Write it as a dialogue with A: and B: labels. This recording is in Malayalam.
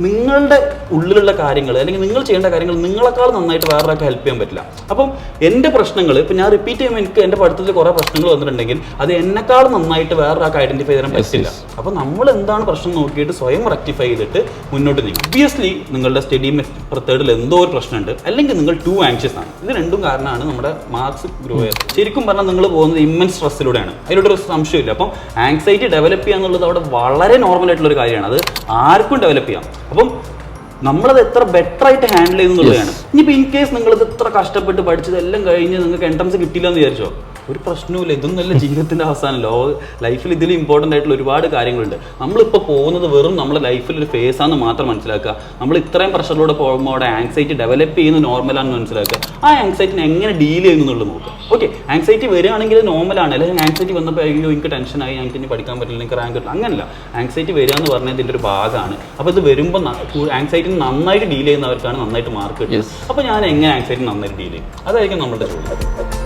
A: നിങ്ങളുടെ ഉള്ളിലുള്ള കാര്യങ്ങൾ അല്ലെങ്കിൽ നിങ്ങൾ ചെയ്യേണ്ട കാര്യങ്ങൾ നിങ്ങളെക്കാൾ നന്നായിട്ട് വേറൊരാൾക്ക് ഹെൽപ്പ് ചെയ്യാൻ പറ്റില്ല. അപ്പം എൻ്റെ പ്രശ്നങ്ങൾ ഇപ്പം ഞാൻ റിപ്പീറ്റ് ചെയ്യുമ്പോൾ എനിക്ക് എൻ്റെ പഠിത്തത്തിൽ കുറേ പ്രശ്നങ്ങൾ വന്നിട്ടുണ്ടെങ്കിൽ അത് എന്നെക്കാൾ നന്നായിട്ട് വേറൊരാൾക്ക് ഐഡന്റിഫൈ ചെയ്യാൻ പറ്റില്ല. അപ്പോൾ നമ്മൾ എന്താണ് പ്രശ്നം നോക്കിയിട്ട് സ്വയം റെക്ടിഫൈ ചെയ്തിട്ട് മുന്നോട്ട് നീങ്ങും. ഒബ്വിയസ്ലി നിങ്ങളുടെ സ്റ്റഡി മെത്തേഡിൽ എന്തോ ഒരു പ്രശ്നമുണ്ട്, അല്ലെങ്കിൽ നിങ്ങൾ ടു ആങ്ഷ്യസ് ആണ്. ഇത് രണ്ടും കാരണമാണ് നമ്മുടെ മാർക്സ് ഗ്രോ ചെയ്യുന്നത്. ശരിക്കും പറഞ്ഞാൽ നിങ്ങൾ പോകുന്നത് ഇമ്മൻസ് സ്ട്രെസ്സിലൂടെയാണ്, അതിലൊരു സംശയമില്ല. അപ്പം ആങ്സൈറ്റി ഡെവലപ്പ് ചെയ്യുക എന്നുള്ളത് അവിടെ വളരെ നോർമൽ ആയിട്ടുള്ളൊരു കാര്യമാണ്. അത് ആർക്കും ഡെവലപ്പ് ചെയ്യാം. അപ്പം നമ്മളത് എത്ര ബെറ്റർ ആയിട്ട് ഹാൻഡിൽ ചെയ്യുന്നുള്ളതാണ്. ഇനിയിപ്പോൾ ഇൻ കേസ് നിങ്ങളിത് എത്ര കഷ്ടപ്പെട്ട് പഠിച്ചതെല്ലാം കഴിഞ്ഞ് നിങ്ങൾക്ക് എൻട്രൻസ് കിട്ടില്ല എന്ന് വിചാരിച്ചോ, ഒരു പ്രശ്നവുമില്ല. ഇതൊന്നുമല്ല ജീവിതത്തിൻ്റെ അവസാനം. ലൈഫിൽ ഇതിൽ ഇമ്പോർട്ടൻ്റ് ആയിട്ടുള്ള ഒരുപാട് കാര്യങ്ങളുണ്ട്. നമ്മളിപ്പോൾ പോകുന്നത് വെറും നമ്മുടെ ലൈഫിൽ ഒരു ഫേസാണെന്ന് മാത്രം മനസ്സിലാക്കുക. നമ്മൾ ഇത്രയും പ്രഷറിലൂടെ പോകുമ്പോൾ അവിടെ ആങ്സൈറ്റി ഡെവലപ്പ് ചെയ്യുന്നത് നോർമലാണെന്ന് മനസ്സിലാക്കുക. ആ ആങ്സൈറ്റിനെ എങ്ങനെ ഡീൽ ചെയ്യുന്നുള്ളത് നോക്കുക. ഓക്കെ, ആങ്സൈറ്റി വരികയാണെങ്കിൽ നോർമലാണ്. അല്ലെങ്കിൽ ആങ്സൈറ്റി വന്നപ്പോൾ അയ്യോ എനിക്ക് ടെൻഷനായി, എനിക്ക് ഇനി പഠിക്കാൻ പറ്റില്ല, എനിക്ക് റാങ്ക് കിട്ടില്ല, അങ്ങനല്ല. ആങ്സൈറ്റി വരിക എന്ന് പറഞ്ഞാൽ ഇതിൻ്റെ ഒരു ഭാഗമാണ്. അപ്പോൾ ഇത് വരുമ്പോൾ ആങ്സൈറ്റി നന്നായിട്ട് ഡീൽ ചെയ്യുന്നവർക്കാണ് നന്നായിട്ട് മാർക്ക് കിട്ടുന്നത്. അപ്പോൾ ഞാൻ എങ്ങനെ ആങ്സൈറ്റി നന്നായിട്ട് ഡീൽ ചെയ്യും, അതായിരിക്കും നമ്മളുടെ ചോദ്യം.